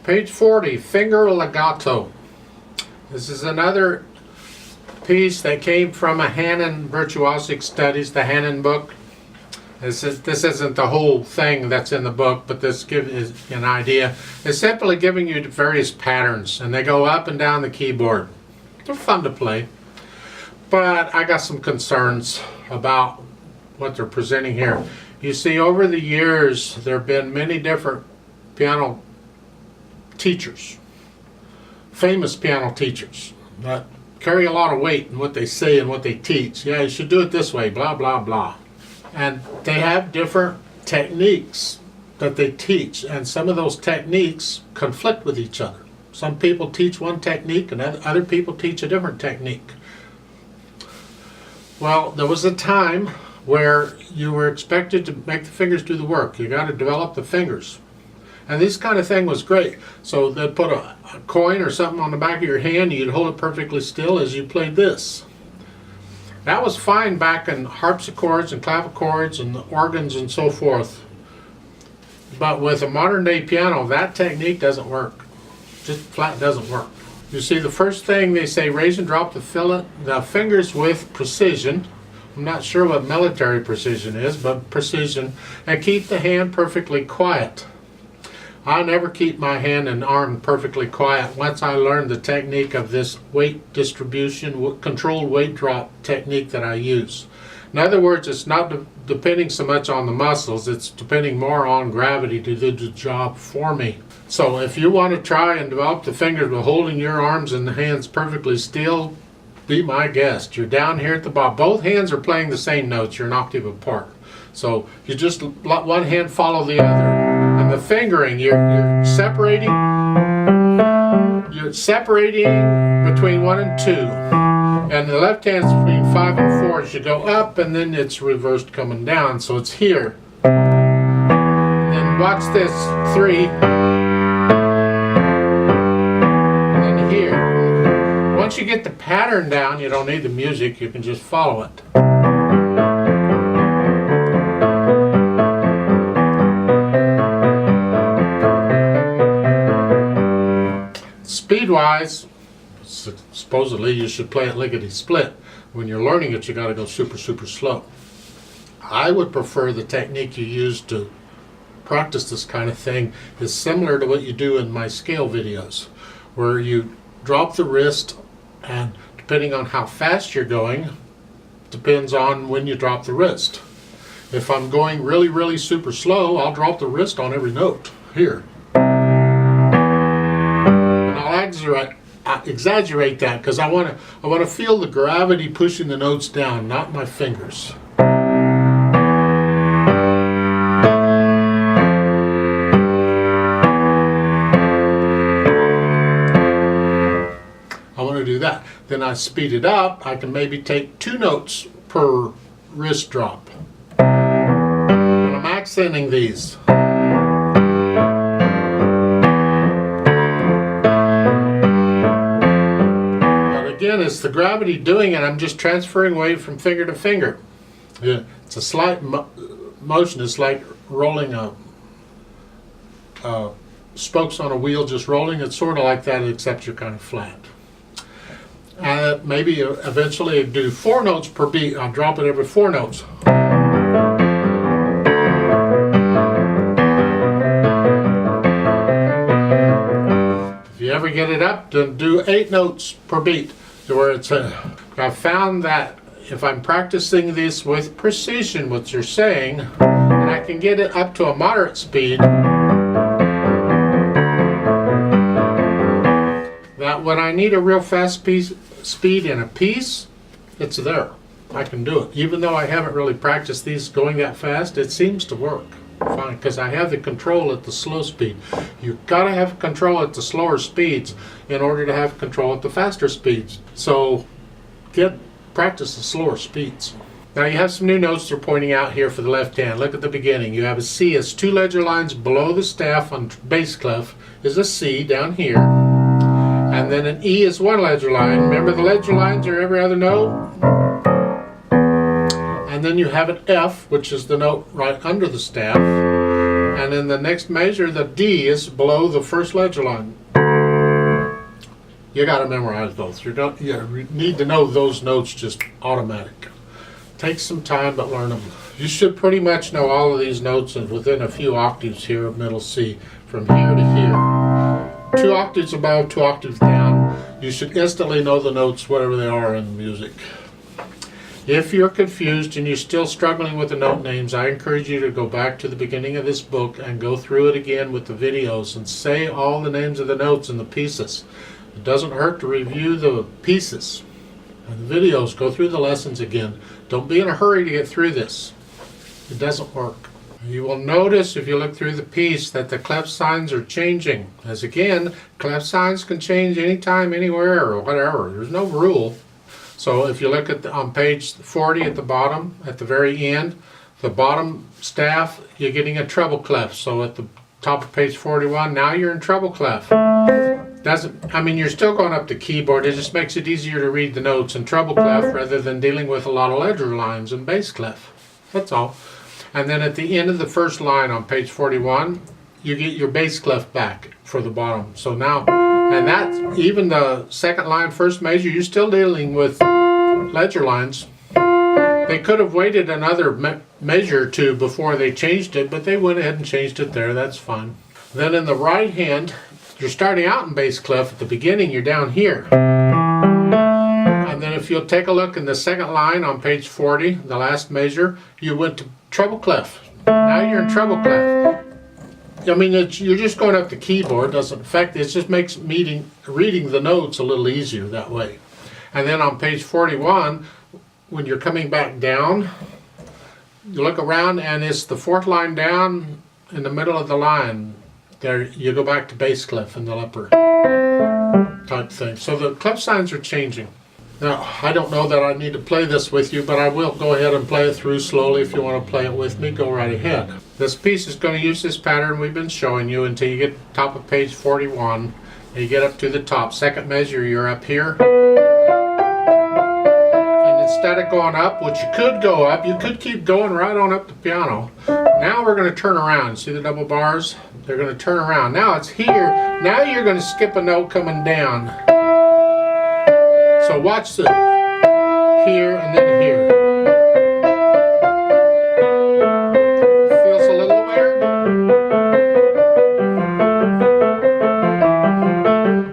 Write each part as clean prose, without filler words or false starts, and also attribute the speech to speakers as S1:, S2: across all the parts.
S1: Page 40, Finger Legato. This is another piece that came from a Hanon Virtuosic Studies, the Hanon book. This isn't the whole thing that's in the book, but this gives an idea. It's simply giving you various patterns, and they go up and down the keyboard. They're fun to play, but I got some concerns about what they're presenting here. You see, over the years, there have been many different piano teachers, famous piano teachers, that carry a lot of weight in what they say and what they teach. Yeah, you should do it this way, blah, blah, blah. And they have different techniques that they teach, and some of those techniques conflict with each other. Some people teach one technique and other people teach a different technique. Well, there was a time where you were expected to make the fingers do the work. You got to develop the fingers. And this kind of thing was great. So they'd put a coin or something on the back of your hand, and you'd hold it perfectly still as you played this. That was fine back in harpsichords and clavichords and organs and so forth. But with a modern day piano, that technique doesn't work. Just flat doesn't work. You see, the first thing they say, raise and drop the fingers with precision. I'm not sure what military precision is, but precision. And keep the hand perfectly quiet. I never keep my hand and arm perfectly quiet once I learned the technique of this weight distribution, controlled weight drop technique that I use. In other words, it's not depending so much on the muscles, it's depending more on gravity to do the job for me. So if you want to try and develop the fingers by holding your arms and the hands perfectly still, be my guest. You're down here at the bottom. Both hands are playing the same notes, you're an octave apart. So you just let one hand follow the other. And the fingering, you're separating between 1 and 2. And the left hand's between 5 and 4 as you go up, and then it's reversed coming down. So it's here. And then watch this, 3. And then here. Once you get the pattern down, you don't need the music, you can just follow it. Speed-wise, supposedly you should play it lickety-split. When you're learning it, you got to go super, super slow. I would prefer the technique you use to practice this kind of thing is similar to what you do in my scale videos, where you drop the wrist, and depending on how fast you're going, depends on when you drop the wrist. If I'm going really, really super slow, I'll drop the wrist on every note here. Exaggerate that because I want to feel the gravity pushing the notes down, not my fingers. I want to do that. Then I speed it up. I can maybe take 2 notes per wrist drop. And I'm accenting these. Again, it's the gravity doing it. I'm just transferring weight from finger to finger. Yeah, it's a slight motion. It's like rolling spokes on a wheel, just rolling. It's sort of like that, except you're kind of flat. Maybe eventually do 4 notes per beat. I'll drop it every 4 notes. If you ever get it up, then do 8 notes per beat. Where it's I found that if I'm practicing this with precision, what you're saying, and I can get it up to a moderate speed, that when I need a real fast speed in a piece, it's there. I can do it. Even though I haven't really practiced these going that fast, it seems to work fine because I have the control at the slow speed. You've got to have control at the slower speeds in order to have control at the faster speeds. So practice the slower speeds. Now you have some new notes they're pointing out here for the left hand. Look at the beginning. You have a C. It's 2 ledger lines below the staff on bass clef is a C down here. And then an E is 1 ledger line. Remember the ledger lines are every other note? And then you have an F, which is the note right under the staff. And in the next measure, the D is below the first ledger line. You got to memorize those. You need to know those notes just automatic. Takes some time, but learn them. You should pretty much know all of these notes within a few octaves here of middle C, from here to here. 2 octaves above, 2 octaves down. You should instantly know the notes, whatever they are in music. If you're confused and you're still struggling with the note names, I encourage you to go back to the beginning of this book and go through it again with the videos and say all the names of the notes and the pieces. It doesn't hurt to review the pieces and the videos. Go through the lessons again. Don't be in a hurry to get through this. It doesn't work. You will notice if you look through the piece that the clef signs are changing. As again, clef signs can change anytime, anywhere, or whatever. There's no rule. So if you look at on page 40 at the bottom, at the very end, the bottom staff, you're getting a treble clef. So at the top of page 41, now you're in treble clef. You're still going up the keyboard. It just makes it easier to read the notes in treble clef rather than dealing with a lot of ledger lines in bass clef. That's all. And then at the end of the first line on page 41, you get your bass clef back for the bottom. So now, and that's even the second line, first measure, you're still dealing with ledger lines. They could have waited another measure or two before they changed it, but they went ahead and changed it there. That's fine. Then in the right hand, you're starting out in bass clef. At the beginning, you're down here. And then if you'll take a look in the second line on page 40, the last measure, you went to treble clef. Now you're in treble clef. You're just going up the keyboard. Doesn't affect it. It just makes reading the notes a little easier that way. And then on page 41, when you're coming back down, you look around and it's the fourth line down in the middle of the line. There you go back to bass clef in the upper type thing. So the clef signs are changing. Now, I don't know that I need to play this with you, but I will go ahead and play it through slowly. If you want to play it with me, go right ahead. This piece is going to use this pattern we've been showing you until you get to the top of page 41. And you get up to the top. Second measure, you're up here. And instead of going up, which you could go up, you could keep going right on up the piano. Now we're going to turn around. See the double bars? They're going to turn around. Now it's here. Now you're going to skip a note coming down. So watch the here and then here. Feels a little weird.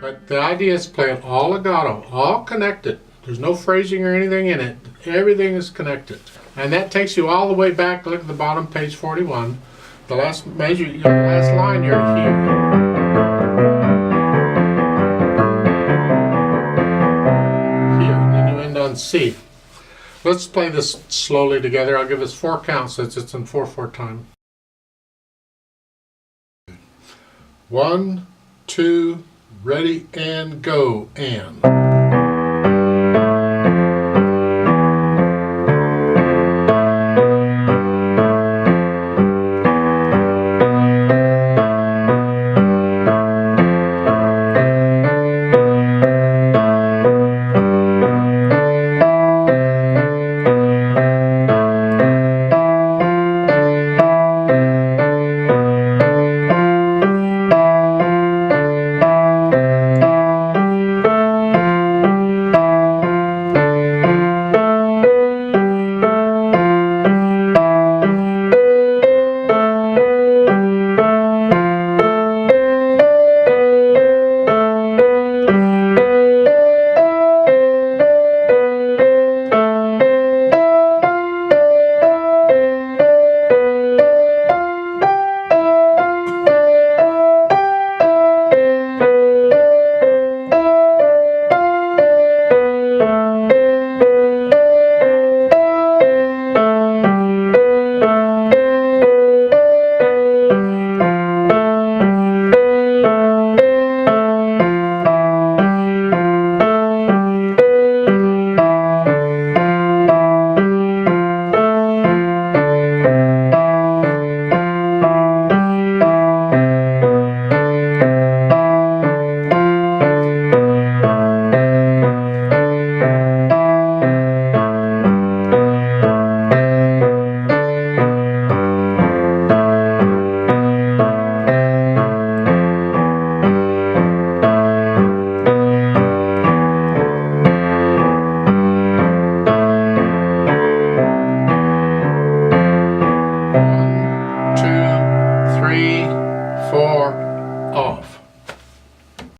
S1: But the idea is play it all legato, all connected. There's no phrasing or anything in it. Everything is connected. And that takes you all the way back. Look at the bottom, page 41. The last measure, the last line, you're here. C. Let's play this slowly together. I'll give us 4 counts since it's in 4/4 time. 1, 2, ready and go, and.